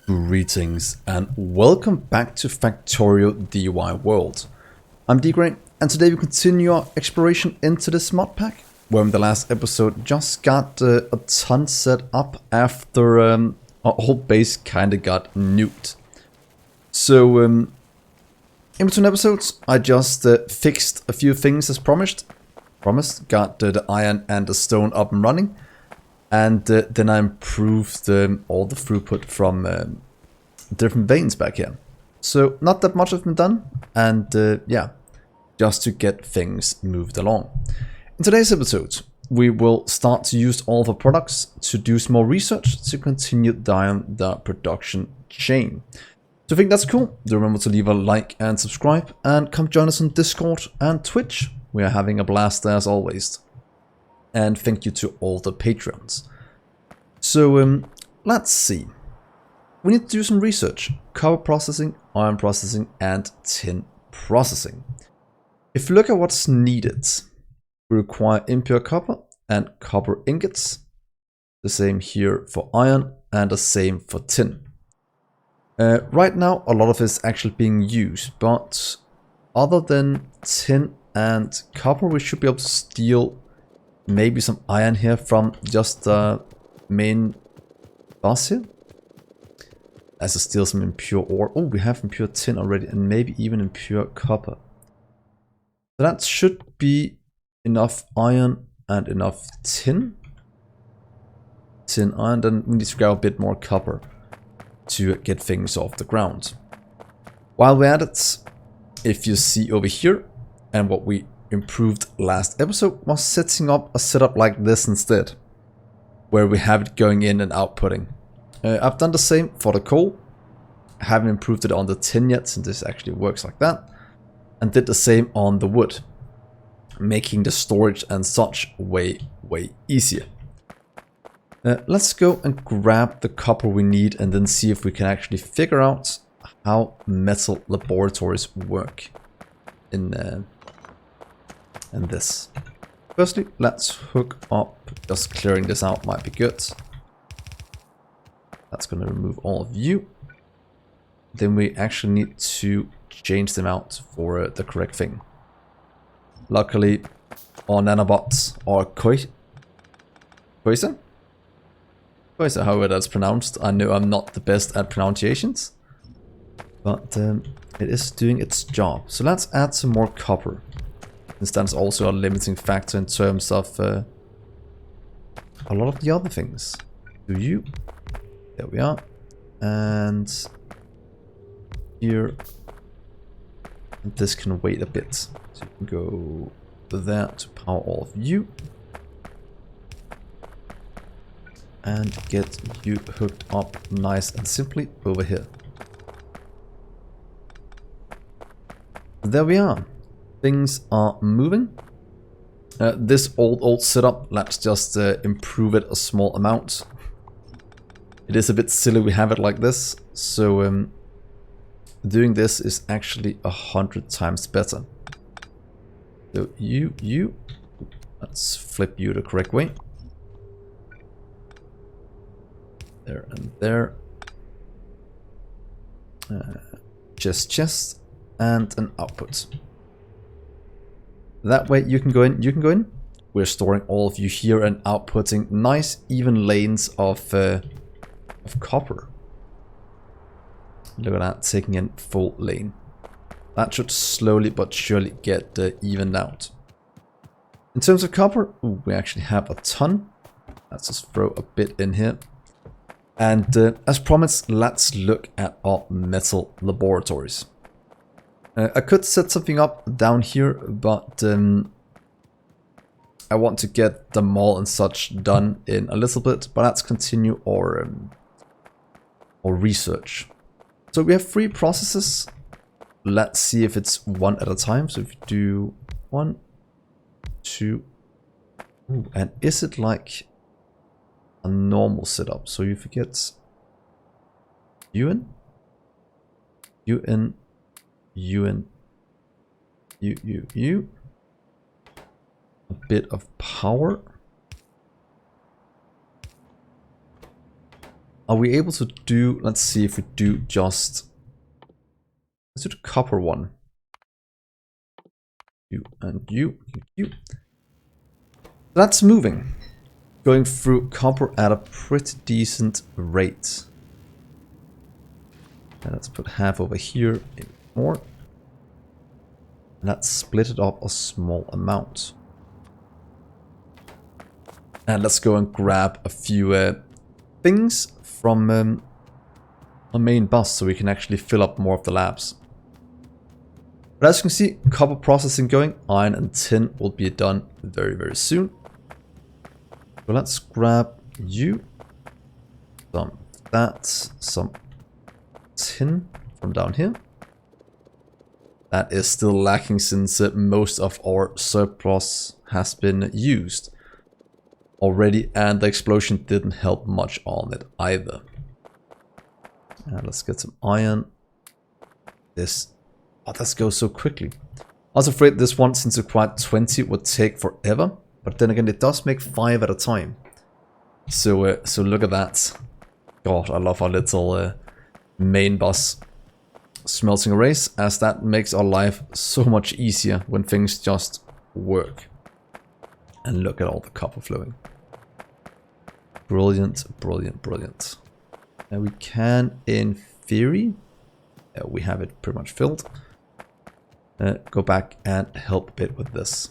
Greetings and welcome back to Factorio DIY World. I'm Dgray and today we continue our exploration into this mod pack, where in the last episode just got a ton set up after our whole base kinda got nuked. So in between episodes I just fixed a few things as promised, got the iron and the stone up and running. And then I improved all the throughput from different veins back here. So not that much has been done, and yeah, just to get things moved along. In today's episode, we will start to use all of our products to do some more research to continue down the production chain. So I think that's cool. Do remember to leave a like and subscribe, and come join us on Discord and Twitch. We are having a blast there as always. And thank you to all the Patreons. So let's see. We need to do some research. Copper processing, iron processing, and tin processing. If you look at what's needed, we require impure copper and copper ingots. The same here for iron and the same for tin. Right now a lot of it is actually being used, but other than tin and copper we should be able to steal maybe some iron here from just the main boss here. As to steal some impure ore. Oh, we have impure tin already, and maybe even impure copper. So that should be enough iron and enough tin. Tin, iron, then we need to grab a bit more copper to get things off the ground. While we're at it, if you see over here, and what we improved last episode was setting up a setup like this instead, where we have it going in and outputting. I've done the same for the coal. I haven't improved it on the tin yet, since this actually works like that, and did the same on the wood, making the storage and such way easier. Let's go and grab the copper we need and then see if we can actually figure out how metal laboratories work in this. Firstly, let's hook up. Just clearing this out might be good. That's going to remove all of you. Then we actually need to change them out for the correct thing. Luckily, our nanobots are Koisa, however that's pronounced. I know I'm not the best at pronunciations, but it is doing its job. So let's add some more copper. Since that's also a limiting factor in terms of a lot of the other things. Do you? There we are. And here. And this can wait a bit. So you can go there to power all of you. And get you hooked up nice and simply over here. There we are. Things are moving. This old setup, let's just improve it a small amount. It is a bit silly we have it like this, so doing this is actually 100 times better. So let's flip you the correct way. There and there. Chest, and an output. That way you can go in, We're storing all of you here and outputting nice even lanes of copper. Look at that, taking in full lane. That should slowly but surely get evened out. In terms of copper, ooh, we actually have a ton. Let's just throw a bit in here. And as promised, let's look at our metal laboratories. I could set something up down here, but I want to get the mall and such done in a little bit. But let's continue our research. So we have 3 processes. Let's see if it's one at a time. So if you do 1, 2, ooh, and is it like a normal setup? So you forget you in. You. A bit of power. are we able to do, let's see if we do just, let's do the copper one. You and you. That's moving. Going through copper at a pretty decent rate. And let's put half over here, maybe more. And let's split it up a small amount. And let's go and grab a few things from a main bus so we can actually fill up more of the labs. But as you can see, copper processing going, iron and tin will be done very, very soon. So let's grab you, some that, some tin from down here. That is still lacking since most of our surplus has been used already, and the explosion didn't help much on it either. Let's get some iron. This goes so quickly. I was afraid this one, since it required 20, would take forever. But then again, it does make 5 at a time. So look at that. God, I love our little main bus smelting arrays, as that makes our life so much easier when things just work. And look at all the copper flowing. Brilliant, brilliant, brilliant. And we can, in theory, we have it pretty much filled. Go back and help a bit with this.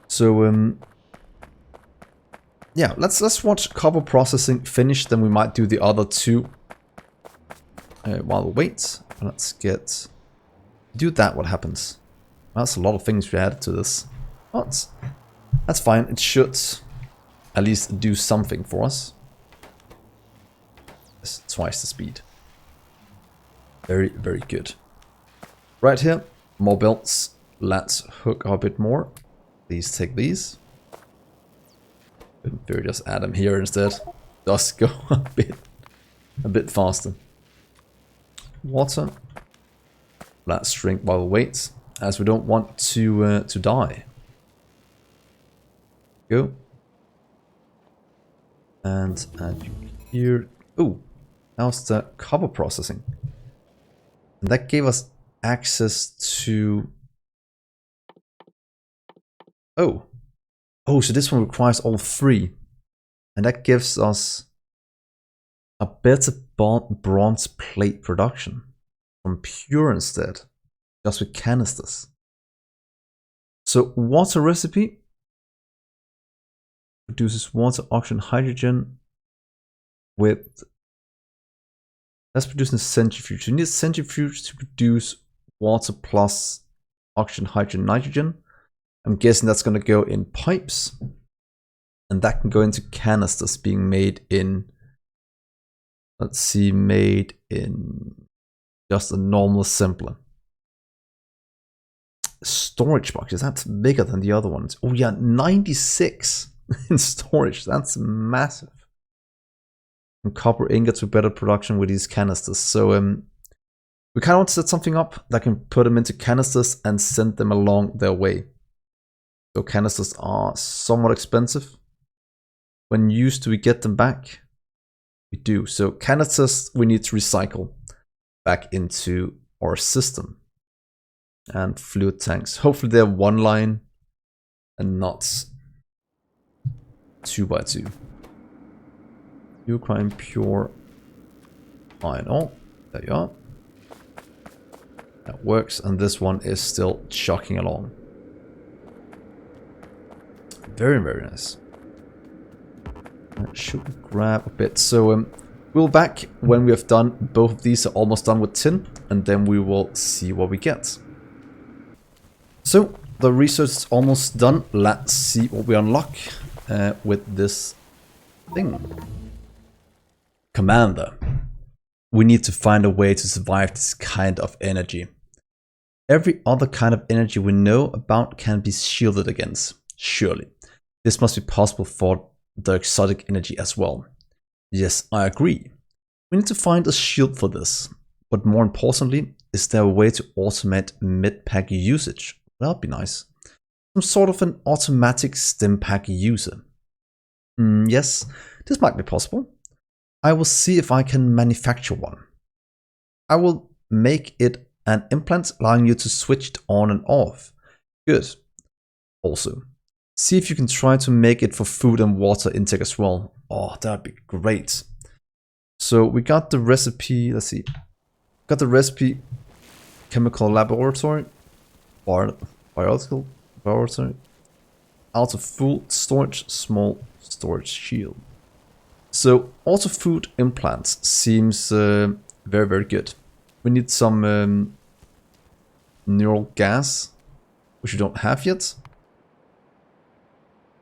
So yeah, let's watch copper processing finish, then we might do the other two while we wait. Let's do that. What happens? That's a lot of things we added to this. But that's fine. It should at least do something for us. It's twice the speed. Very, very good. Right here, more belts. Let's hook a bit more. Please take these. Maybe just add them here instead. Just go a bit faster. Water. Let's drink while we wait, as we don't want to die. Go. And add you here. Oh, how's the copper processing? And that gave us access to... Oh, so this one requires all 3. And that gives us a better bronze plate production from pure instead, just with canisters. So water recipe produces water, oxygen, hydrogen with... That's produced in a centrifuge. You need a centrifuge to produce water plus oxygen, hydrogen, nitrogen. I'm guessing that's going to go in pipes, and that can go into canisters being made in, let's see, made in just a normal simpler. Storage boxes, that's bigger than the other ones. Oh yeah, 96 in storage, that's massive. And copper ingots with better production with these canisters. So we kind of want to set something up that can put them into canisters and send them along their way. So canisters are somewhat expensive. When used, do we get them back? We do. So canisters we need to recycle back into our system. And fluid tanks. Hopefully they're 1 line and not 2 by 2. Ukraine pure iron ore. There you are. That works, and this one is still chugging along. Very, very nice. Should we grab a bit? So we'll back when we have done both of these. Are almost done with tin, and then we will see what we get. So the research is almost done. Let's see what we unlock with this thing. Commander, we need to find a way to survive this kind of energy. Every other kind of energy we know about can be shielded against, surely. This must be possible for the exotic energy as well. Yes, I agree. We need to find a shield for this. But more importantly, is there a way to automate mid-pack usage? That'd be nice. Some sort of an automatic stim pack user. Yes, this might be possible. I will see if I can manufacture one. I will make it an implant allowing you to switch it on and off. Good. Also, see if you can try to make it for food and water intake as well. Oh, that'd be great. So we got the recipe, let's see. Got the recipe, chemical laboratory, biological laboratory, auto food storage, small storage shield. So auto food implants seems very, very good. We need some neural gas, which we don't have yet.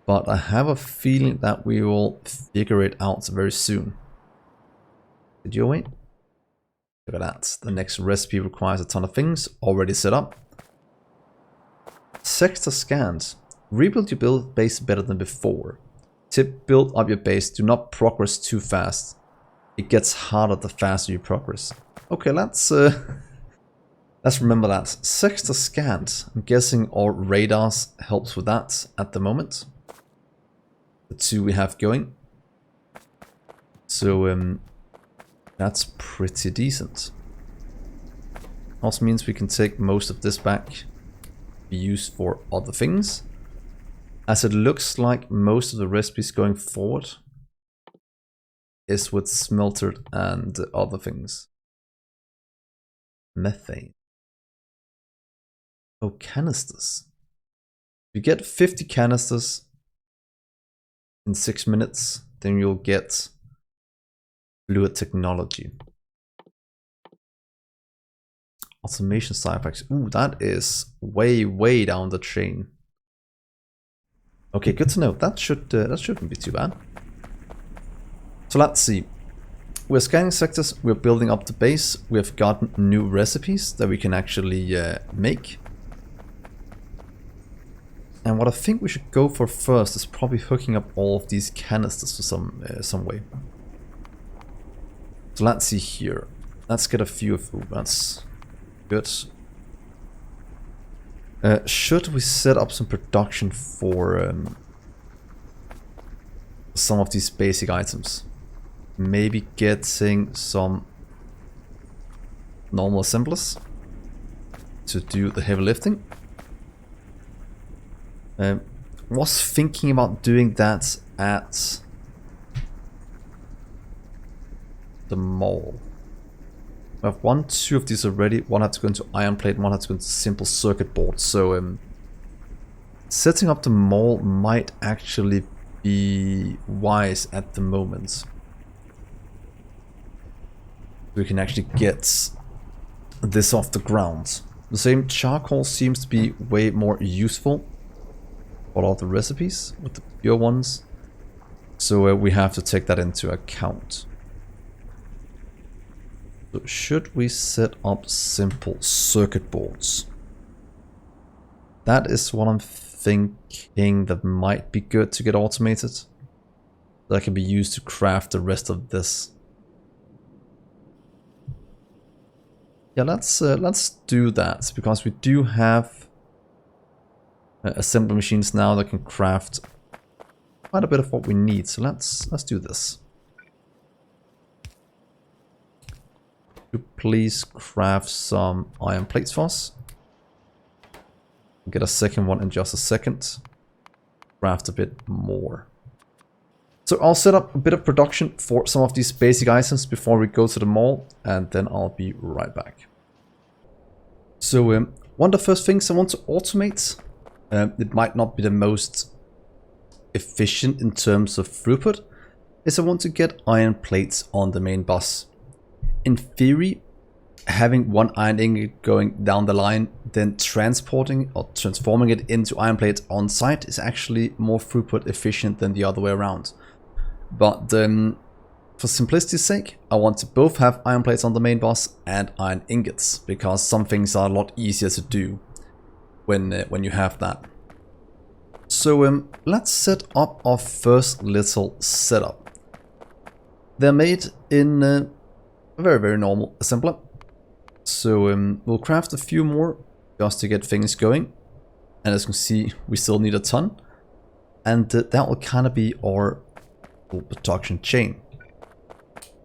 But I have a feeling that we will figure it out very soon. Did you wait? Look at that. The next recipe requires a ton of things already set up. Sector scans. Rebuild your build base better than before. Tip, build up your base. Do not progress too fast. It gets harder the faster you progress. Okay, let's remember that. Sector scans. I'm guessing our radars helps with that at the moment. The two we have going. So that's pretty decent. Also means we can take most of this back, be used for other things. As it looks like most of the recipes going forward is with smeltered and other things. Methane. Oh, canisters. You get 50 canisters in 6 minutes, then you'll get fluid technology. Automation side effects. Ooh, that is way, way down the chain. Okay, good to know. That shouldn't be too bad. So let's see. We're scanning sectors. We're building up the base. We have gotten new recipes that we can actually make. And what I think we should go for first is probably hooking up all of these canisters for some way. So let's see here. Let's get a few of them. That's good. Should we set up some production for some of these basic items? Maybe getting some normal assemblers to do the heavy lifting. Was thinking about doing that at the mall. I have 1, 2 of these already. One has to go into iron plate, one has to go into simple circuit board. So setting up the mall might actually be wise at the moment. We can actually get this off the ground. The same charcoal seems to be way more useful for all the recipes with the pure ones. So we have to take that into account. So should we set up simple circuit boards? That is what I'm thinking that might be good to get automated. That can be used to craft the rest of this. Yeah, let's do that, because we do have assembly machines now that can craft quite a bit of what we need. So let's do this. Please craft some iron plates for us. Get a second one in just a second. Craft a bit more. So I'll set up a bit of production for some of these basic items before we go to the mall, and then I'll be right back. So one of the first things I want to automate, it might not be the most efficient in terms of throughput, is I want to get iron plates on the main bus. In theory, having one iron ingot going down the line, then transporting or transforming it into iron plates on site is actually more throughput efficient than the other way around. But for simplicity's sake, I want to both have iron plates on the main bus and iron ingots, because some things are a lot easier to do when you have that. So let's set up our first little setup. They're made in a very, very normal assembler. So we'll craft a few more just to get things going. And as you can see, we still need a ton. And that will kind of be our full production chain.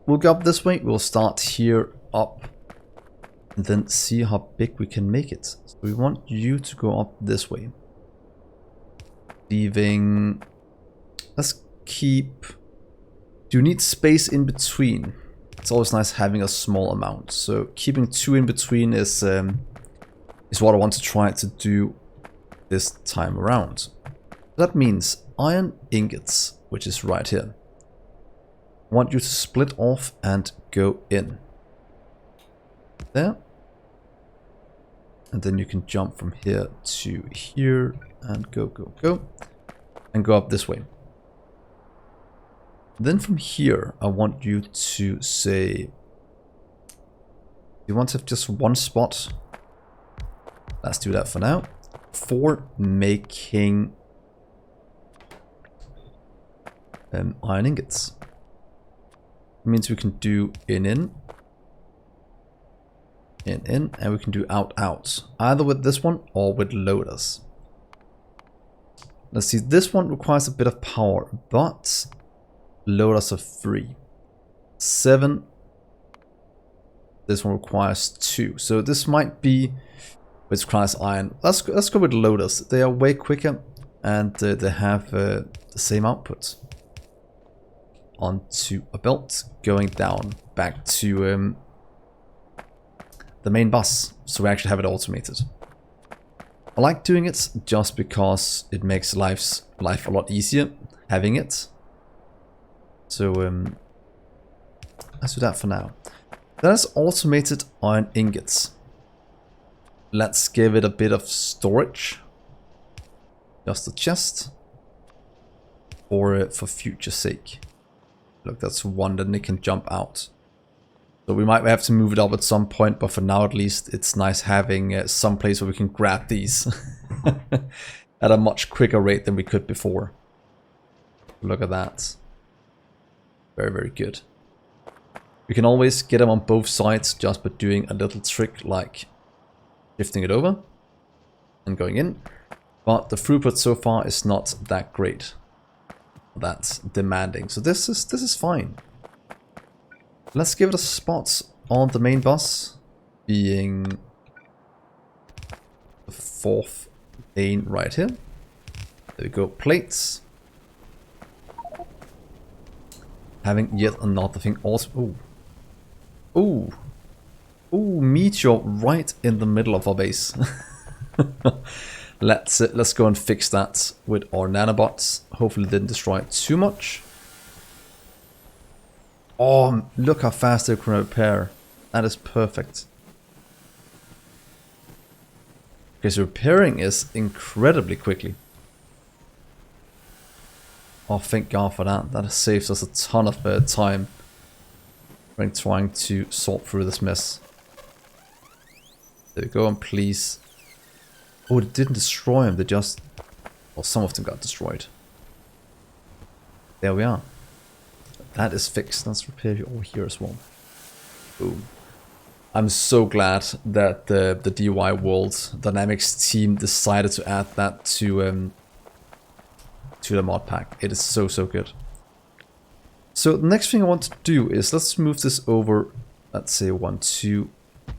We'll go up this way. We'll start here up and then see how big we can make it. So we want you to go up this way. Leaving... Let's keep... Do you need space in between? It's always nice having a small amount. So keeping 2 in between is what I want to try to do this time around. That means iron ingots, which is right here. I want you to split off and go in. There. And then you can jump from here to here and go, go, go. And go up this way. Then from here, I want you to say... You want to have just one spot. Let's do that for now. For making iron ingots. It means we can do in, and we can do out. Either with this one or with loaders. Let's see, this one requires a bit of power, but loaders are free. 7. This one requires 2. So this might be which requires iron. Let's go with loaders. They are way quicker and they have the same output. Onto a belt, going down back to the main bus. So we actually have it automated. I like doing it just because it makes life a lot easier having it. So let's do that for now. That's automated iron ingots. Let's give it a bit of storage. Just a chest. For future sake. Look, that's one that it can jump out. So we might have to move it up at some point, but for now at least it's nice having some place where we can grab these. At a much quicker rate than we could before. Look at that. Very, very good. We can always get them on both sides just by doing a little trick like shifting it over and going in. But the throughput so far is not that great. That's demanding. So this is fine. Let's give it a spot on the main bus, being the 4th lane right here. There we go, plates. Having yet another thing also. Ooh. Ooh, meteor right in the middle of our base. Let's go and fix that with our nanobots. Hopefully it didn't destroy it too much. Oh, look how fast they can repair. That is perfect. Okay, so repairing is incredibly quickly. Oh, thank God for that. That saves us a ton of time when trying to sort through this mess. There we go, and please. Oh, it didn't destroy them. They just... Well, some of them got destroyed. There we are. That is fixed. Let's repair you over here as well. Boom. I'm so glad that the DyWorld-Dynamics team decided to add that to the mod pack. It is so good. So the next thing I want to do is let's move this over. Let's say 1, 2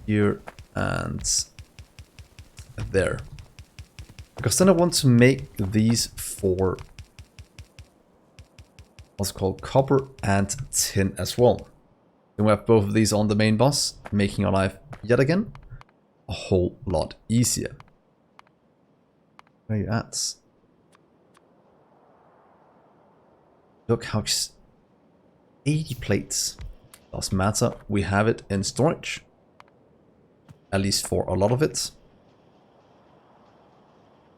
here and there. Because then I want to make these for what's called copper and tin as well. Then we have both of these on the main bus, making our life yet again a whole lot easier. Where are you at? Look how 80 plates. Doesn't matter, we have it in storage. At least for a lot of it.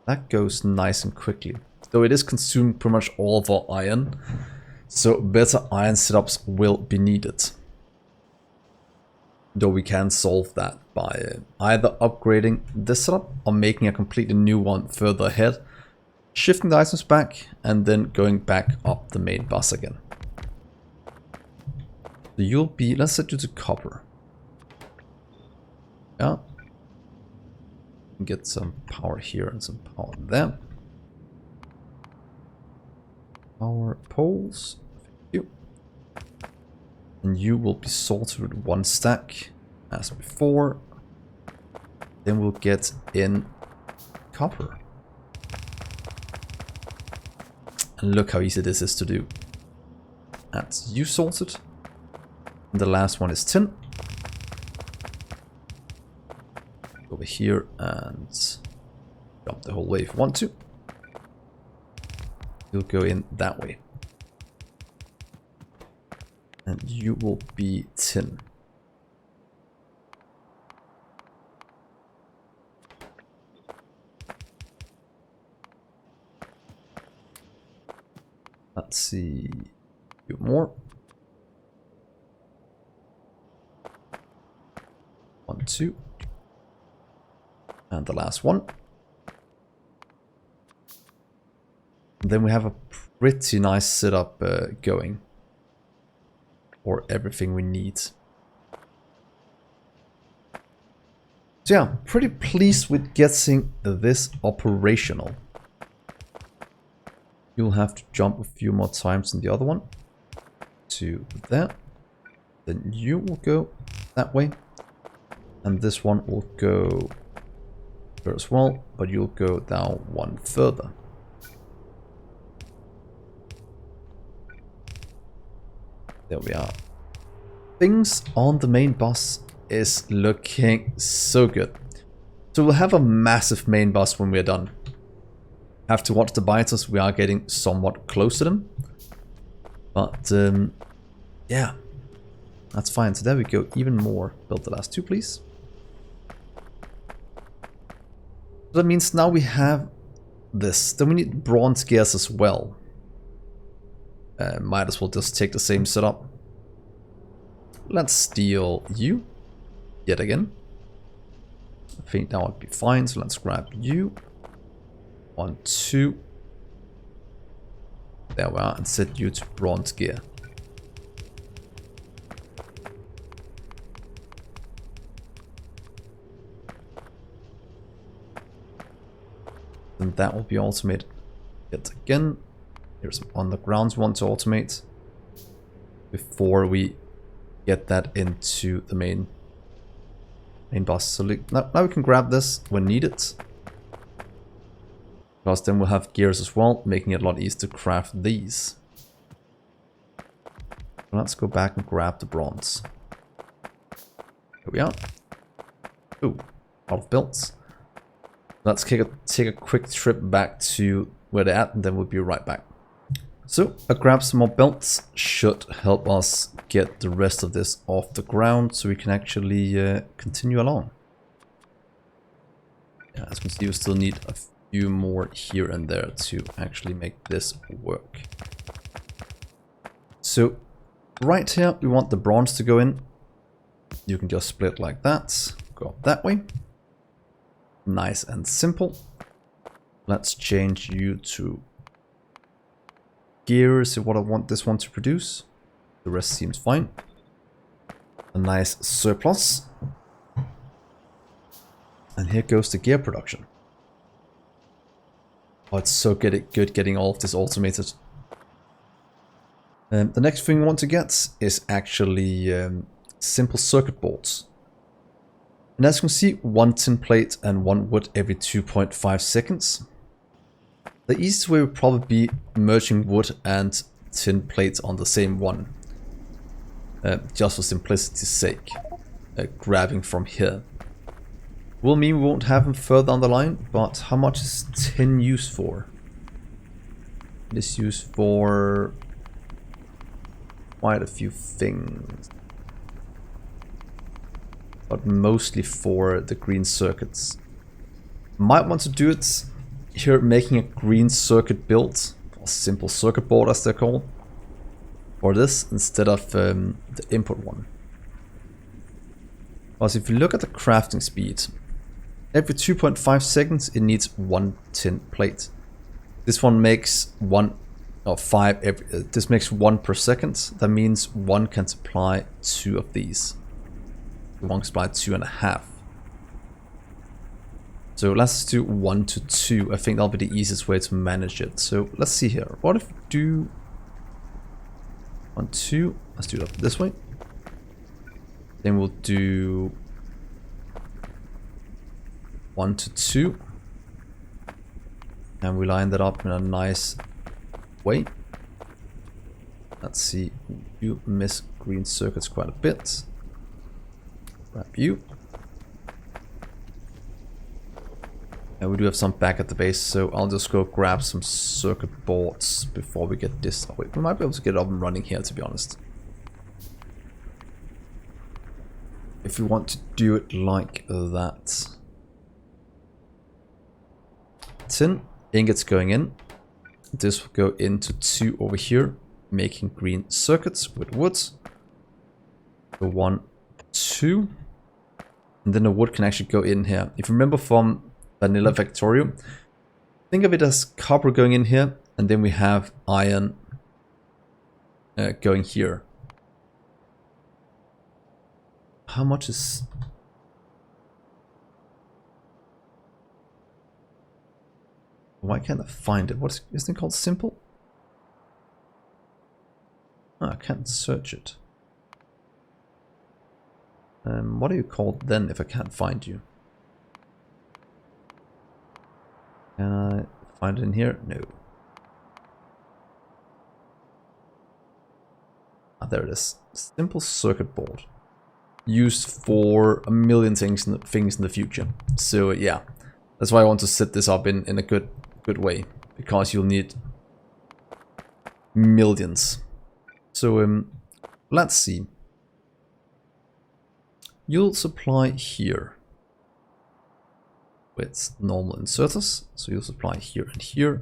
That goes nice and quickly. Though it is consuming pretty much all of our iron. So better iron setups will be needed. Though we can solve that by either upgrading this setup or making a completely new one further ahead. Shifting the items back and then going back up the main bus again. So you'll be, let's set you to copper. Yeah. Get some power here and some power there. Power poles. And you will be sorted with 1 stack as before. Then we'll get in copper. And look how easy this is to do. That's you sorted. And the last one is tin. Over here and jump the whole way if you want to. You'll go in that way. And you will be tin. Let's see. A few more. 1, 2. And the last one. And then we have a pretty nice setup going. For everything we need. So yeah, pretty pleased with getting this operational. You'll have to jump a few more times than the other one. To there. Then you will go that way. And this one will go there as well, but you'll go down 1 further. There we are. Things on the main bus is looking so good. So we'll have a massive main bus when we're done. Have to watch the biters, we are getting somewhat close to them. But yeah, that's fine. So there we go, even more. Build the last 2, please. So that means now we have this. Then we need bronze gears as well. Might as well just take the same setup. Let's steal you yet again. I think that would be fine. So let's grab you. 1, 2. There we are, and set you to bronze gear. And that will be automated yet again. Here's some undergrounds we want to automate before we get that into the main bus. So now we can grab this when needed. Because then we'll have gears as well, making it a lot easier to craft these. Let's go back and grab the bronze. Here we are. Ooh, out of builds. Let's take a quick trip back to where they're at, and then we'll be right back. So, I grabbed some more belts, should help us get the rest of this off the ground so we can actually continue along. Yeah, as you can see, we still need a few more here and there to actually make this work. So, right here, we want the bronze to go in. You can just split like that, go up that way. Nice and simple. Let's change you to gears, what I want this one to produce. The rest seems fine. A nice surplus. And here goes the gear production. Oh, it's so good getting all of this automated. The next thing we want to get is actually simple circuit boards. And as you can see, 1 tin plate and 1 wood every 2.5 seconds. The easiest way would probably be merging wood and tin plates on the same one. Just for simplicity's sake. Grabbing from here. Will mean we won't have them further down the line, but how much is tin used for? It is used for quite a few things. But mostly for the green circuits. Might want to do it here, making a green circuit build, or simple circuit board as they're called, for this instead of the input one. Because if you look at the crafting speed, every 2.5 seconds it needs 1 tin plate. This one makes 1 or 5 this makes 1 per second. That means 1 can supply 2 of these. 1 can supply 2.5. So let's do 1 to 2. I think that'll be the easiest way to manage it. So let's see here. What if we do 1, 2? Let's do it this way. Then we'll do 1 to 2. And we line that up in a nice way. Let's see, you miss green circuits quite a bit. Grab you. And we do have some back at the base, so I'll just go grab some circuit boards before we get this. Oh, wait, we might be able to get it up and running here, to be honest. If we want to do it like that. Tin, ingots going in. This will go into 2 over here, making green circuits with wood. So 1, 2. And then the wood can actually go in here. If you remember from Vanilla Factorio, think of it as copper going in here, and then we have iron going here. How much is... Why can't I find it? What is this thing called? Simple? Oh, I can't search it. What are you called then if I can't find you? Can I find it in here? No. Ah, there it is. Simple circuit board. Used for a million things in the future. So yeah, that's why I want to set this up in a good way, because you'll need millions. So let's see. You'll supply here with normal inserters, so you'll supply here and here.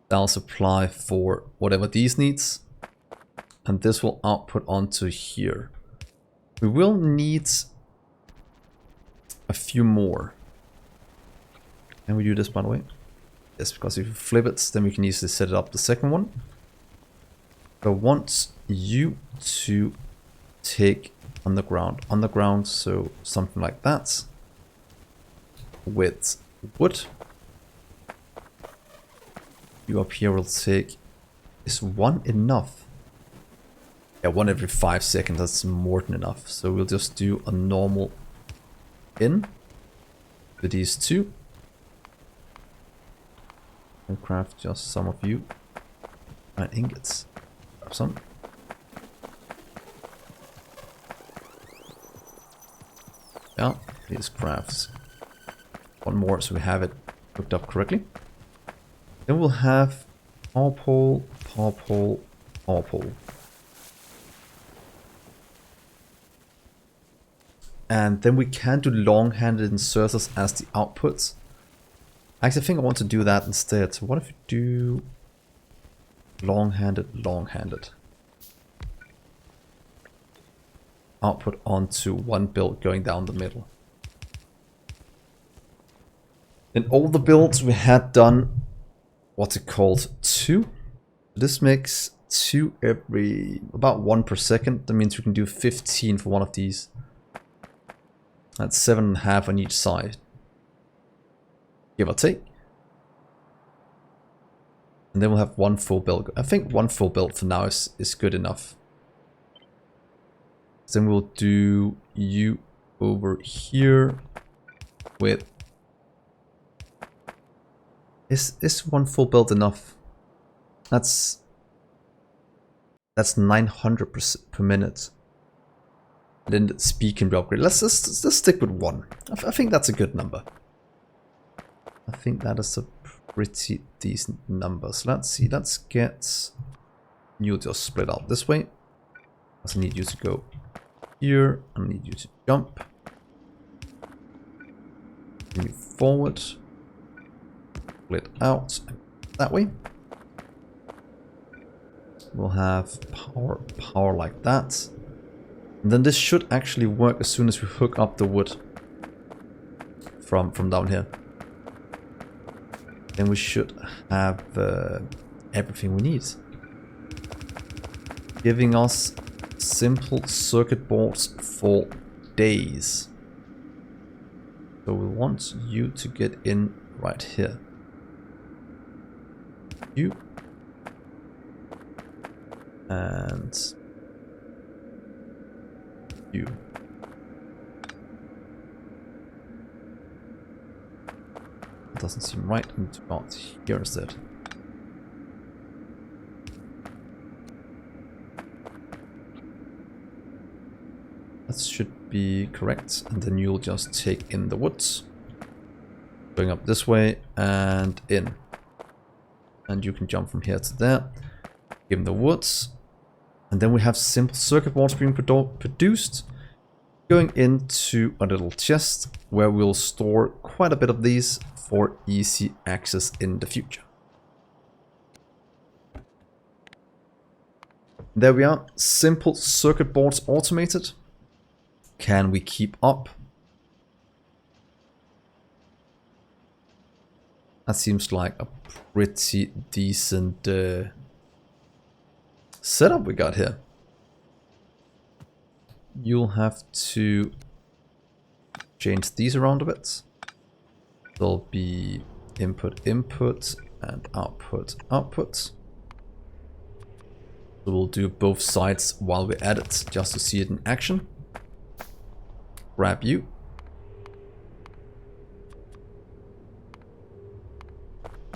That'll supply for whatever these needs, and this will output onto here. We will need a few more. Can we do this, by the way? Yes, because if you flip it, then we can easily set it up the second one. I want you to take underground, so something like that. With wood. You up here will take... Is 1 enough? Yeah, 1 every 5 seconds, that's more than enough. So we'll just do a normal in with these 2. And craft just some of you. And ingots. Grab some. Yeah, please craft 1 more so we have it hooked up correctly. Then we'll have power pole, power pole, power pole. And then we can do long-handed inserters as the outputs. Actually, I think I want to do that instead. So what if we do long-handed, long-handed? Output onto 1 build going down the middle. In all the builds we had done what's it called? 2. This makes 2 every about 1 per second. That means we can do 15 for one of these. That's 7.5 on each side. Give or take. And then we'll have 1 full build. I think 1 full build for now is good enough. Then we'll do you over here with... Is 1 full build enough? That's 900 per minute. Then the speed can be upgraded. Let's just stick with 1. I think that's a good number. I think that is a pretty decent number. So let's see. Let's get you just split out this way. I need you to go here. I need you to jump. Move forward. Split out that way. We'll have power like that. And then this should actually work as soon as we hook up the wood from down here. Then we should have everything we need. Giving us simple circuit boards for days. So we want you to get in right here. You. you. It doesn't seem right. I need to go out here instead. That should be correct. And then you'll just take in the woods. Going up this way and in. And you can jump from here to there. Give them the woods. And then we have simple circuit boards being produced. Going into a little chest where we'll store quite a bit of these for easy access in the future. There we are. Simple circuit boards automated. Can we keep up? That seems like a pretty decent setup we got here. You'll have to change these around a bit. There'll be input, input, and output, output. So we'll do both sides while we add it, just to see it in action. Grab you.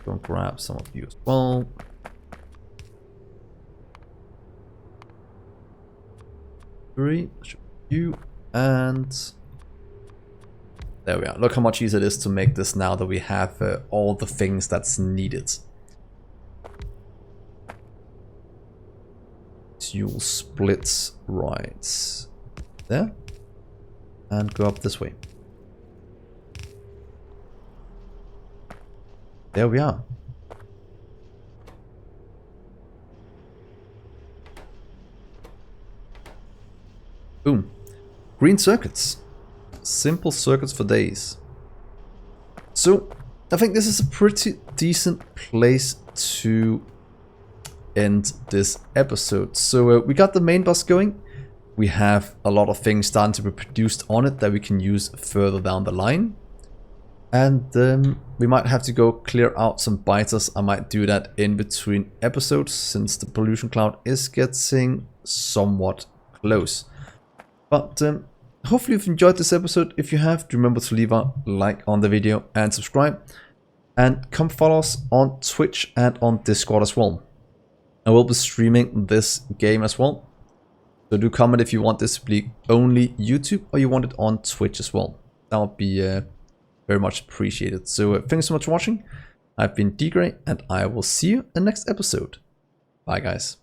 Go and grab some of you as well. Three, you, and there we are. Look how much easier it is to make this now that we have all the things that's needed. You'll split right there and go up this way. There we are. Boom. Green circuits. Simple circuits for days. So, I think this is a pretty decent place to end this episode. So, we got the main bus going. We have a lot of things starting to be produced on it that we can use further down the line. And we might have to go clear out some biters. I might do that in between episodes since the pollution cloud is getting somewhat close. But hopefully you've enjoyed this episode. If you have, do remember to leave a like on the video and subscribe. And come follow us on Twitch and on Discord as well. I will be streaming this game as well. So do comment if you want this to be only YouTube or you want it on Twitch as well. That would be very much appreciated. So thanks so much for watching. I've been Dgray and I will see you in the next episode. Bye guys.